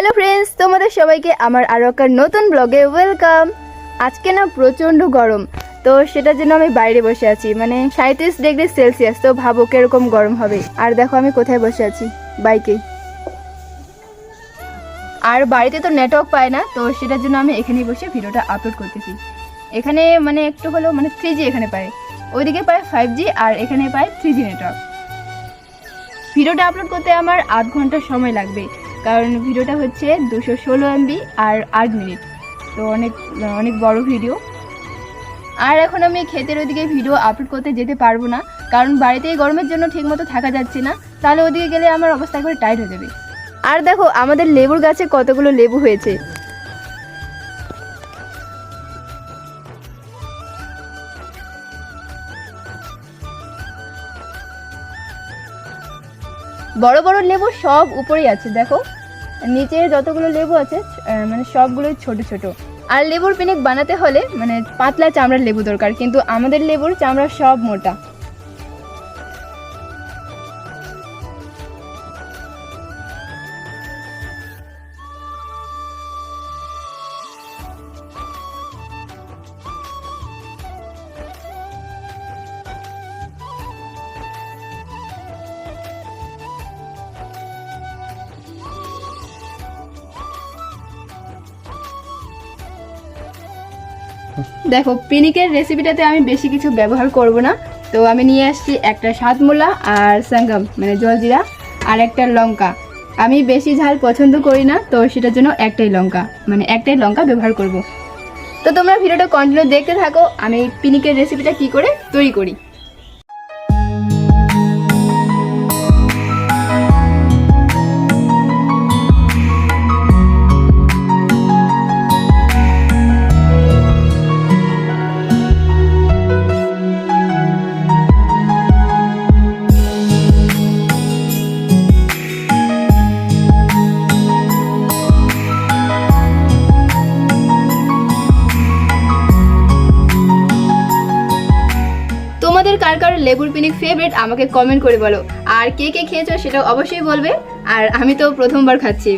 Hello friends, তোমাদের সবাইকে আমার আরও একটা নতুন ব্লগে ওয়েলকাম। আজকে না প্রচণ্ড গরম, তো সেটার জন্য আমি বাইরে বসে আছি, মানে 37°C। তো ভাবো কিরকম গরম হবে। আর দেখো আমি কোথায় বসে আছি, বাইকে। আর বাড়িতে তো নেটওয়ার্ক পায় না, তো সেটার জন্য আমি এখানেই বসে ভিডিওটা আপলোড করতেছি। এখানে মানে একটু হলেও মানে 3G এখানে পায়, ওইদিকে পায় 5G, আর এখানে পায় 3G নেটওয়ার্ক। ভিডিওটা আপলোড করতে আমার 8 ঘন্টা সময় লাগবে, কারণ ভিডিওটা হচ্ছে 216 MB আর 8 মিনিট, তো অনেক বড় ভিডিও। আর এখন আমি ক্ষেতের ওইদিকে ভিডিও আপলোড করতে যেতে পারবো না, কারণ বাড়িতে গরমের জন্য ঠিকমতো থাকা যাচ্ছে না, তাহলে ওদিকে গেলে আমার অবস্থা একবারে টাইট হয়ে যাবে। আর দেখো আমাদের লেবুর গাছে কতগুলো লেবু হয়েছে। বড় বড় লেবু সব উপরেই আছে, দেখো নিচে যতগুলো লেবু আছে মানে সবগুলোই ছোট ছোট। আর লেবুর পিনিক বানাতে হলে মানে পাতলা চামড়ার লেবু দরকার, কিন্তু আমাদের লেবুর চামড়া সব মোটা। দেখো পিনিকের রেসিপিটাতে আমি বেশি কিছু ব্যবহার করব না, তো আমি নিয়ে আসছি একটা সাতমূলা আর সাঙ্গাম মানে জলজিরা, আর একটা লঙ্কা। আমি বেশি ঝাল পছন্দ করি না, তো সেটার জন্য একটাই লঙ্কা ব্যবহার করব। তো তোমরা ভিডিওটা কন্টিনিউ দেখতে থাকো, আমি পিনিকের রেসিপিটা কি করে তৈরি করি। তোমাদের কার কার লেবুর পিনিক ফেভারিট আমাকে কমেন্ট করে বলো, আর কে কে খেয়েছো সেটাও অবশ্যই বলবে। আর আমি তো প্রথমবার খাচ্ছি।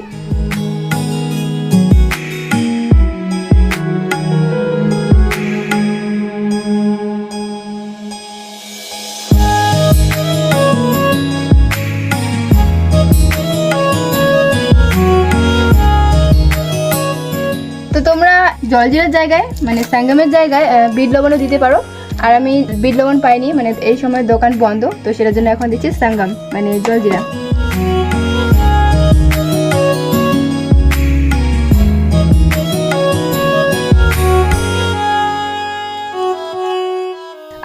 তো তোমরা জলজিরার জায়গায় মানে সাঙ্গামের জায়গায় বিট লবণও দিতে পারো। আর আমি বিট লবণ পাইনি, মানে এই সময় দোকান বন্ধ, তো সেটার জন্য এখন দিচ্ছি সাঙ্গাম মানে জলজিরা।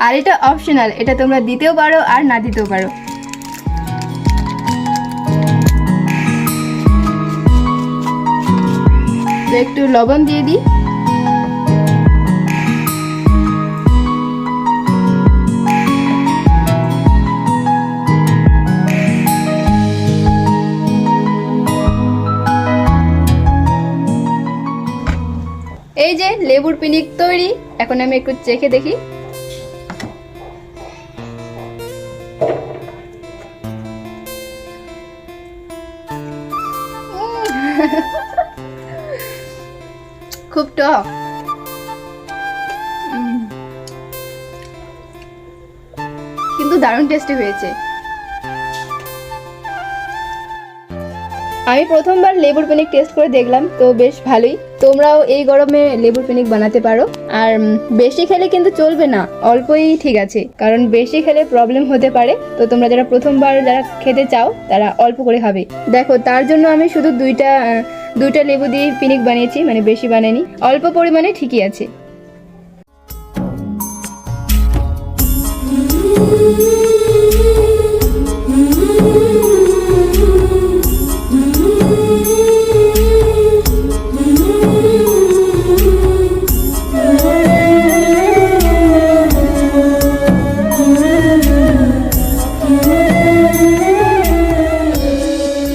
আর এটা অপশনাল, এটা তোমরা দিতেও পারো আর না দিতেও পারো। তো একটু লবণ দিয়ে দিই। এই যে লেবুর পিনিক তৈরি, এখন আমি একটু চেখে দেখি। খুব টক, কিন্তু দারুণ টেস্টি হয়েছে। আমি প্রথমবার লেবুর পিনিক টেস্ট করে দেখলাম, তো বেশ ভালোই। তোমরাও এই গরমে লেবুর পিনিক বানাতে পারো। আর বেশি খেলে কিন্তু চলবে না, অল্পই ঠিক আছে, কারণ বেশি খেলে প্রবলেম হতে পারে। তো তোমরা যারা প্রথমবার যারা খেতে চাও তারা অল্প করে খাবে। দেখো তার জন্য আমি শুধু দুইটা লেবু দিয়ে পিনিক বানিয়েছি, মানে বেশি বানাইনি, অল্প পরিমাণে ঠিকই আছে।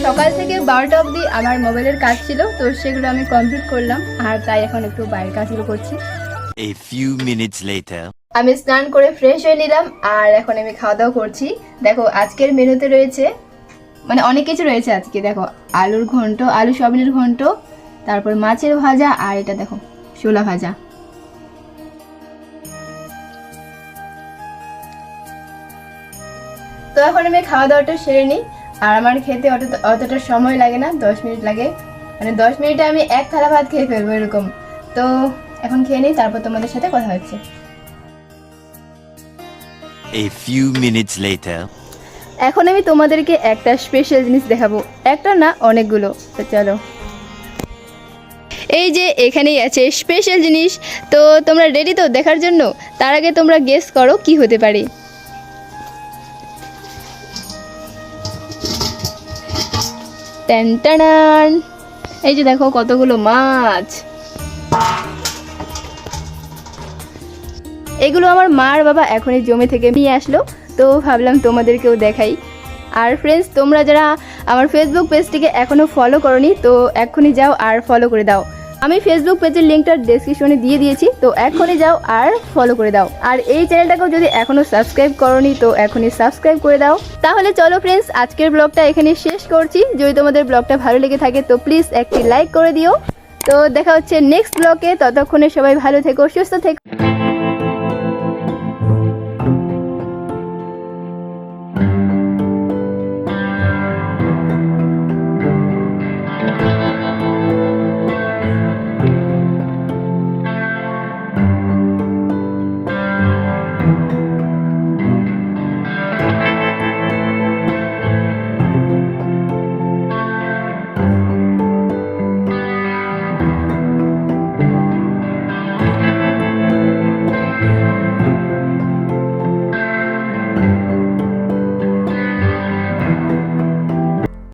সকাল থেকে 12টা অবধি আমার মোবাইলের কাজ ছিল, তো সেগুলো আমি কমপ্লিট করলাম, আর তাই এখন একটু বাইরের কাজগুলো করছি। A few minutes later. আমি স্নান করে ফ্রেশ হয়ে নিলাম, আর এখন আমি খাওয়া দাওয়া করছি। দেখো আজকের মেনুতে রয়েছে মানে অনেক কিছু রয়েছে আজকে। দেখো আলুর ঘন্ট, আলু সয়াবিনের ঘন্ট, তারপর মাছের ভাজা, আর এটা দেখো শোলা ভাজা। তো এখন আমি খাওয়া দাওয়াটা সেরে নিই। আর আমার খেতে অতটা সময় লাগে না, 10 মিনিট লাগে, মানে 10 মিনিটে আমি এক থালা ভাত খেয়ে ফেলবো এরকম। তো এখন খেয়ে নিই, তারপর তোমাদের সাথে কথা হচ্ছে। A few minutes later. এখন আমি তোমাদেরকে একটা স্পেশাল জিনিস দেখাবো, একটা না অনেকগুলো। তো চলো, এই যে এখানেই আছে স্পেশাল জিনিস। তো তোমরা রেডি তো দেখার জন্য? তার আগে তোমরা গেস করো কি হতে পারে। টান টানান, এই যে দেখো কতগুলো মাছ। এগুলো আমার মার বাবা এখনই জমি থেকে নিয়ে আসলো, তো ভাবলাম তোমাদেরকেও দেখাই। আর ফ্রেন্ডস, তোমরা যারা আমার ফেসবুক পেজটিকে এখনও ফলো করোনি, তো এক্ষুনি যাও আর ফলো করে দাও। আমি ফেসবুক পেজের লিঙ্কটা ডেসক্রিপশনে দিয়ে দিয়েছি, তো এখনই যাও আর ফলো করে দাও। আর এই চ্যানেলটাকেও যদি এখনও সাবস্ক্রাইব করোনি, তো এখনই সাবস্ক্রাইব করে দাও। তাহলে চলো ফ্রেন্ডস, আজকের ব্লগটা এখানে শেষ করছি। যদি তোমাদের ব্লগটা ভালো লেগে থাকে তো প্লিজ একটি লাইক করে দিও। তো দেখা হচ্ছে নেক্সট ব্লগে, ততক্ষণে সবাই ভালো থেকো, সুস্থ থেকো।